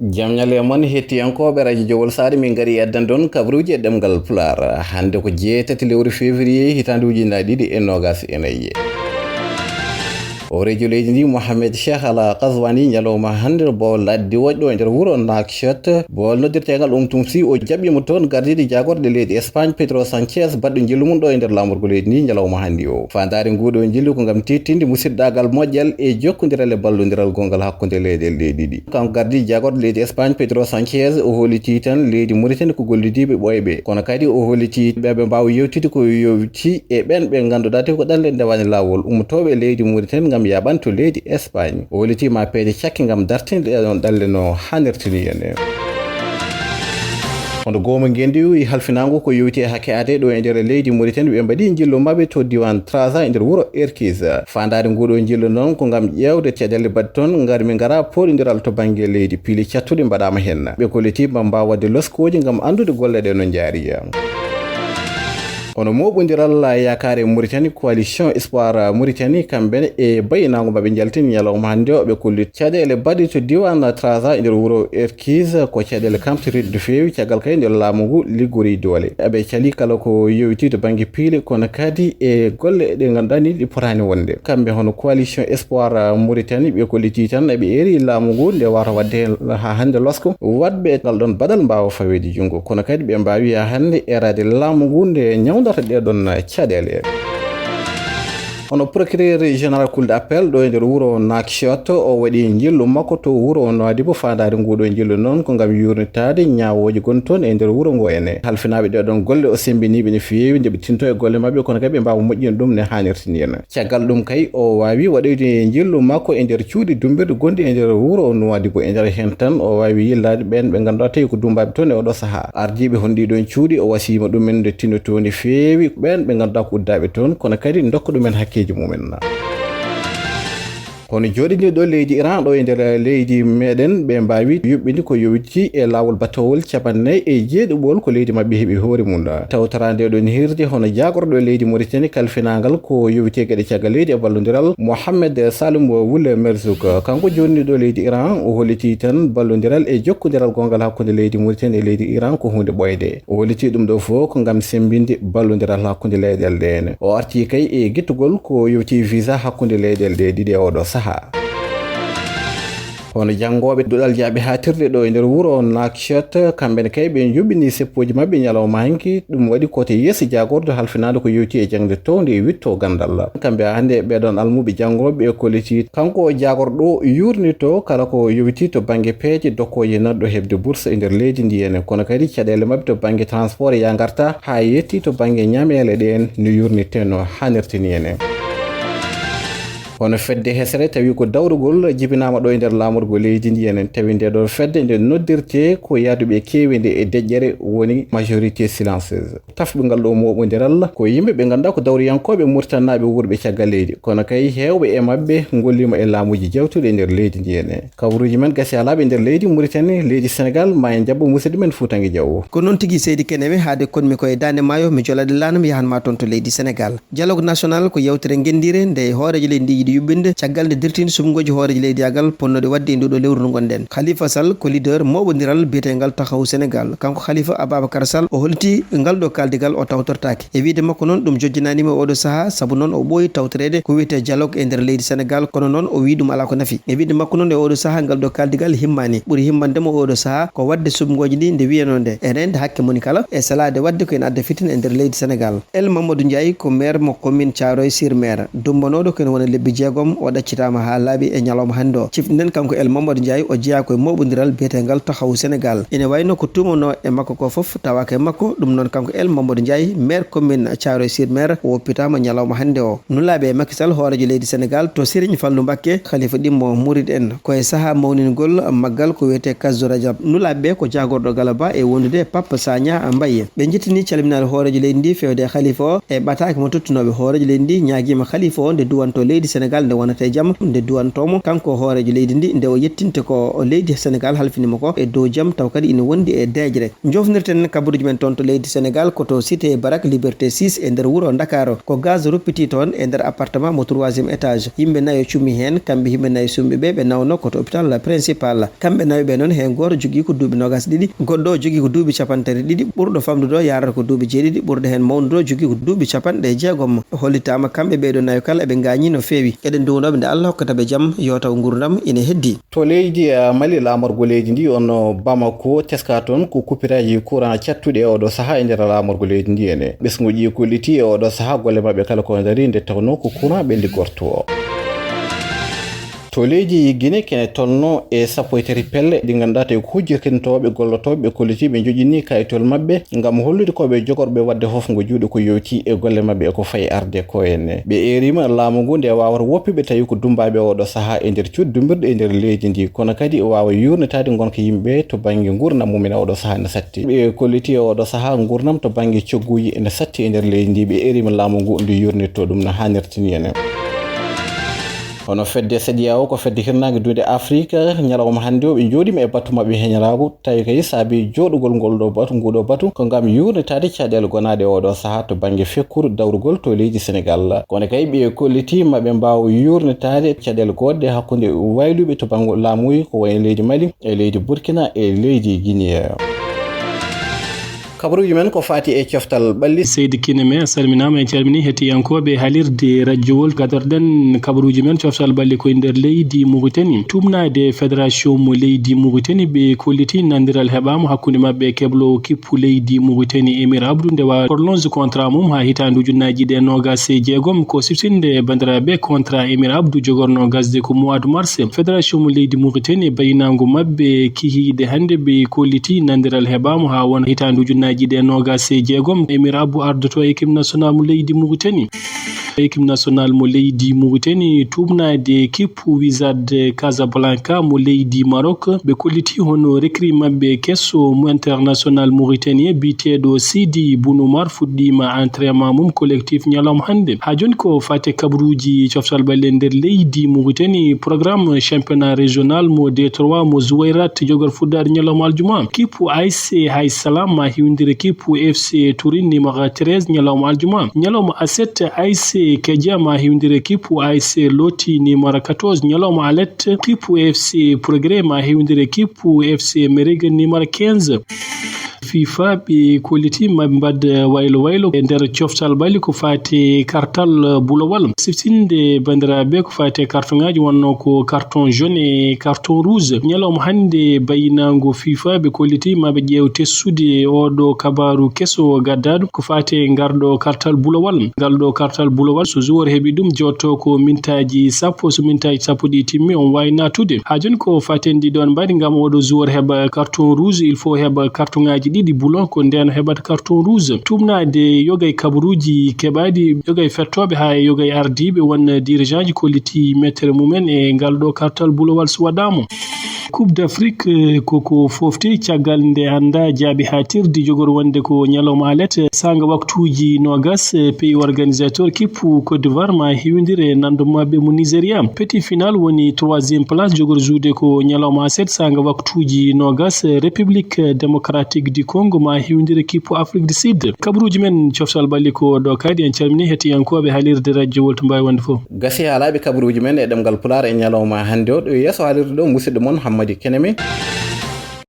Jamnyale mon hettiyankoɓe radio jowol saare min gari addan don Kabaruuji e ɗemgal Pulaar hande ko jeetati lewru février hitande ujunnaje 2024 o radio leydi ndi Mohamed Cheikh Ala Qazwani ñalowma hande bo laddi woƴɗo e nder wuro Nouakchott bo noddirtegal tumsi o jaɓɓimo toon gardide jagorde leydi Espagne Pedro Sanchez baɗɗo jillu mum ɗo e nder lamorgo leydi ndi ñalowma handi o fandare nguɗo jillu ko gam tittinde musidɗagal moƴƴal e jokkodiral e ballodiral gongal hakkude leyɗele leydi ɗi kanko gardide jagorde leydi Espagne Pedro Sanchez o holliti tan leydi Mauritanie ko gollidiɓe ɓoyɓe kono kadi o holliti ɓeɓe mbawa yewtide ko yowti e ɓen ɓe ganduɗa te ko ɗalle ndewani lawol ummotoɓe leydi Mauritanie gam yaɓanto leydi Espagne o hollitima peeje cakke gam dartinde ɗeɗon ɗalle no hannirtini ene hono gomo gendi halfinango ko yewti hakke ade ɗo e nder leydi Mauritanie ɓe mbaɗi jillo mabɓe to diwan Trarza e nder wuro Erkis fandade nguɗo jillo noon ko gam ƴewde caɗele baɗi toon gari min gara poɗodiral to banggue leydi piili cattuɗe mbaɗama hen ɓe kollitima mbawa wadde loskoji gam andude golle ɗe no jaariya hono moɓodiral yakare Mauritanie coalition espoir Mauritanie kamɓene e bayinago maɓe jaltini ñalawma hande o ɓe kolli caɗele baɗi to diwan Trarza e nder wuro Erkis ko caɗele kamtiride fewi caggal kay nder laamu ngu liggori doole eɓe cali kala ko yewti to banggue piile kono kadi e golle ɗe ganduɗa ni ɗi potani wonde kamɓe hono coalition espoir Mauritanie ɓe kolliti tan eɓe eri laamu ngu nde wata wadde ha hande losko wadɓe ngal ɗon baɗal mbawa fawede junggo kono kadi ɓe mbawi ha hande erade laamu ngu nde ñawdata ɗeɗon caɗele hono procureur général cour d'appel ɗo e nder wuro Nouakchott o waɗi jillu makko to wuro Nouadhibou fandade nguɗo jillu noon ko gam yurnitade ñawoji gon toon e nder wuro ngo ene halfinaɓe ɗeɗon golle o sembiniɓe no fewi nde ɓe tinto e golle mabɓe kono kadi ɓe mbawa moƴƴina ɗum ne hannirtini hen caggal ɗum kay o wawi waɗoyde jillu makko e nder cuuɗi dumbirɗe gonɗi e nder wuro Nouadhibou e nder hen tan o wawi yillade ɓen ɓe ganduɗa tawi ko dumbaɓe toon e oɗo saaha ardiɓe hon ɗiɗon cuuɗi o wasima ɗumen nde tinnoto ni fewi ɓen ɓe ganduɗa ko uddaɓe toon kono kadi dokka ɗumen hakkeji mumen hono joɗini ɗo leydi Iran ɗo e nder leydi meɗen ɓe mbawi yuɓɓini ko yowiti e lawol batowol 49 ko leydi mabɓe heeɓi hoore mum tawtorande ɗon hirde hono jagorɗo leydi Mauritanie kalfinagal ko yowiti gueɗe caggal leydi e ballodiral Mohamed Salim Wule Merzouk kanko joni ɗo leydi Iran o holliti tan ballodiral e jokkodiral gongal hakkude leydi Mauritanie e leydi Iran ko hunde ɓoyde o holliti ɗum ɗo fo ko gam sembinde ballodiral hakkude leyɗele ɗene o arti kay e guittugol ko yowiti visa hakkude leyɗele ɗe ɗiɗi e oɗo saaha hono jangoɓe duɗal jaaɓe hatirde ɗo e nder wuro Nouakchott kamɓene kay ɓe juɓɓini seppoji mabɓe ñalawma hanki ɗum waɗi kote yeesi jagordo halfinade ko yewti e jangde towde e witto gandal kamɓe hande ɓeɗon almuɓe jangoɓe e kolliti kanko jagorɗo yurnito kala ko yewti to banggue peeje dokkoje nanɗo hebde bourse e nder leydi ndi ene kono kadi caɗele mabɓe to banggue transport ya garta ha yetti to banggue ñamele ɗen no yurnite no hannirtini ene hono fedde hesere tawi ko dawrugol jibinama ɗo e nder lamorgo leydi ndi enen tawi nde ɗo fedde nde noddirte ko yaaduɓe kewinde e deƴƴere woni majorité silencieuse tafɓe ngal ɗo moɓodiral ko yimɓe ɓe ganduɗa ko dawriyankoɓe murtannaɓe wurɓe caggal leydi kono kay hewɓe e mabɓe gollima e laamuji jewtuɗe e nder leydi ndi ene Kabaruuji men gasi alaɓe nder leydi Mauritanie leydi Sénégal ma en jabbo musidɗo men Fuutangue Diaw ko noon tigui Seydi Keneme haade konmi koye dande maayo mi jolade lanam yahanma toon to leydi Sénégal dialogue national ko yewtere gendire nde hoorejo leydi ndi yuɓɓinde caggal nde dirtinde sumgoji hooreji leydiyagal ponnode wadde e nduɗo lewru ndu gonɗen Khalifa Sall ko leader mawɓodiral biyetegal Taxawu Sénégal kanko Khalifa Ababacar Sall o holliti ngal ɗo kaldigal o tawtortaki e wiide makko noon ɗum jojjinanima oɗo saaha saabu noon o ɓooyi tawtorede ko wiyete dialogue e nder leydi Sénégal kono noon o wi ɗum ala ko nafi e wiide makko noon e oɗo saaha ngal ɗo kaldigal himmani ɓuuri himmandemo oɗo saaha ko wadde sumgoji ɗi nde wiyanode e rende hakke moni kala e salade wadde ko en adda fitin e nder leydi Sénégal El Mamadou Ndiaye ko maire mo commune Thiaroye sur Mer dumbanoɗo kene wona lebbi jeegom o ɗaccitama ha laaɓi e ñalawma hande o cifɗinen kanko El Mamadou Ndiaye o jeeya koye moɓodiral biyetegal Taxawu Sénégal ene wayno ko tumano e makko ko foof tawaka e makko ɗum noon kanko El Mamadou Ndiaye maire commune Thiaroye sur Mer o woppitama ñalawma hande o nulaaɓe e Macky Sall hoorejo leydi Sénégal to Serigne Fallou Mbacké khalifa ɗimmo murid en koye saaha mawningol maggal ko wiyete Kasdu Rajab nulaaɓe ko jagorɗo Galaba e wondude Papa Sagna Mbaye ɓe jettini calminade hoorejo leydi ndi fewde khalifa o e ɓatake mo tottunoɓe hoorejo leydi ndi ñaguima khalifa o nde duwanto leydi Sénégal Sénégal nde wonate jam nde duwantomo kanko hoorejo leydi ndi nde o yettinte ko leydi Sénégal halfinimo ko e dow jam taw kadi ina wondi e deejre jofnirten kabaruuji men toon to leydi Sénégal koto cité Barak Liberté 6 e nder wuro Dakar ko gaz ruppiti toon e nder appartement mo 3e étage yimɓe nayo cummi hen kamɓe yimɓe nayo sumɓe ɓe nawno koto hôpital principal kamɓe nayo ɓe noon hen goto jogui ko duuɓi 22 goɗɗo jogui ko duuɓi 32 ɓurɗo famdude yarata ko duuɓi 7 ɓurɗo hen mawnude jogui ko duuɓi 60 hollitama kamɓe ɓeɗo nayo kala eɓe gañi no fewi eɗen duwnoɓe nde Allah hokkataɓe jaam yo taw gurdam ina heddi to leydi Mali lamorgo leydi ndi on Bamako teska toon ko coupiraji courant cattuɗe e oɗo saaha e nder lamorgo leydi ndi ene ɓesguji kolliti e oɗo saaha golle mabɓe kala ko dari nde tawno ko courant ɓe liggorto o to leydi Guinée kene tolno e 13 pelle ɗi ganduɗa tawi ko hujjirkintoɓe gollotoɓe kollitiɓe joƴini kayitol mabɓe gam hollude koɓe jogorɓe wadde hofgo juuɗe ko yowti e golle mabɓe e ko fayi arde ko henne ɓe erima laamu ngu nde wawata woppiɓe tawi ko dumbaɓe oɗo saaha e nder cuddumbirɗe e nder leydi ndi kono kadi wawa yurnitade gonka yimɓe to banggue gurnam mumen oɗo saaha ne satti ɓe kolliti e oɗo saaha gurnam to banggue cogguji ene satti e nder leydi ndi ɓe erima laamu ngu ndu yurnitto ɗum no hannirtini ene hono fedde CEDEAO ko fedde hirnage dunde Afrique ñalawma hande o ɓe jooɗima e batu mabɓe heñirago tawi kay saabi joɗugol ngol ɗo batu nguɗo batu ko gam yurnitade caɗele gonade oɗo saaha to banggue fekkuru dawrugol to leydi Sénégal kono kay ɓe kolliti maɓe mbawa yurnitade caɗele godde hakkude wayluɓe to banggo laamuyi ko wayno leydi Mali e leydi Burkina e leydi Guinée kabaruuji men ko fati e coftal ɓalli seydi Keneme salminama en calmini hettiyankoɓe haalirde radiowol gadorɗen kabaruuji men coftal ɓalli koye nder leydi Mauritanie tumnade fédération mo leydi Mauritanie ɓe kolliti nandiral heɓama hakkude mabɓe keblo kippu leydi Mauritanie Émir Abdou nde wawa prolonge contrat mum ha hitande ujunnaji ɗe 26 ko siftinde bandiraɓe contrat Émir Abdou jogorno gasde ko mois de mars fédération mo leydi Mauritanie bayinago mabɓe kihide hande ɓe kolliti nandiral heɓama ha wona hitande ujunnaji ɗe 26 Émir Abdou ardoto équipe nationale mo leydi Mauritanie équipe nationale mo leydi Mauritanie tumnade kippu Wizard Casablanca mo leydi Maroc ɓe kolliti hono recrue mabɓe kesso mo international mauritanien biteɗo Sidi Bounoumar fuɗɗima entraînement mum collectif ñalawma hande ha joni ko fate kabaruuji coftal ɓalle nder leydi Mauritanie programme championnat régional mo D3 mo Zouairat jogor fuɗɗade ñalawma aljuma kippu ASC Hay Salam ma hiwdire kippu FC Turin numéro 13 ñalawma aljuma ñalawma A7 ASC Kedia ma hiwdire kippu ASC Loti numéro 14 ñalawma alet kippu FC Progrès ma hiwdire kippu FC Merigue numéro 15 FIFA ɓe kolliti maɓe mbadda waylo e nder coftal ɓalli ko fati kartal bulowal siftinde bandiraɓe ko fati carton ngaji wonno ko carton jaune e carton rouge ñalawma hande bayinago FIFA ɓe kolliti maɓe ƴeew tessude oɗo kabaru kesso gaddaɗo ko fati garɗo kartal bulowal galɗo kartal bulowal so joueur heeɓi ɗum jotto ko mintaji 10 so mintaji 10 ɗi timmi on wawi natude ha joni ko faten ɗiɗon mbaɗi gam oɗo joueur heɓa carton rouge il faut heɓa carton ngaji ɗiɗi boulon ko nden heɓata carton rouge tumnade yogay kabaruuji keɓaɗi yogay fettoɓe ha yogay ardiɓe won dirigeant ji kolliti mettere mumen e galɗo kartal bulowal so waɗama Coupe d'Afrique koko fofti caggal nde anda jaabi ha tirdi jogor wonde ko ñalawma alet sanga waktuji nogas pays organisateur kippu Côte d'Ivoire ma hiwdire nando mabɓe mo Nigeria petit final woni 3e place jogor juude ko ñalawma 7 sanga waktuji nogas République démocratique du Congo ma hiwdire kippu Afrique du Sud kabaruuji men coftal ɓalli ko ɗo kadi en calmini hettiyankoɓe haalirde radio wolto mbawi wonde foof gasi haalaɓe kabaruuji men e ɗemgal Pulaar e ñalawma hande o ɗo yesso haalirde ɗo musidɗo moon Hammadi Keneme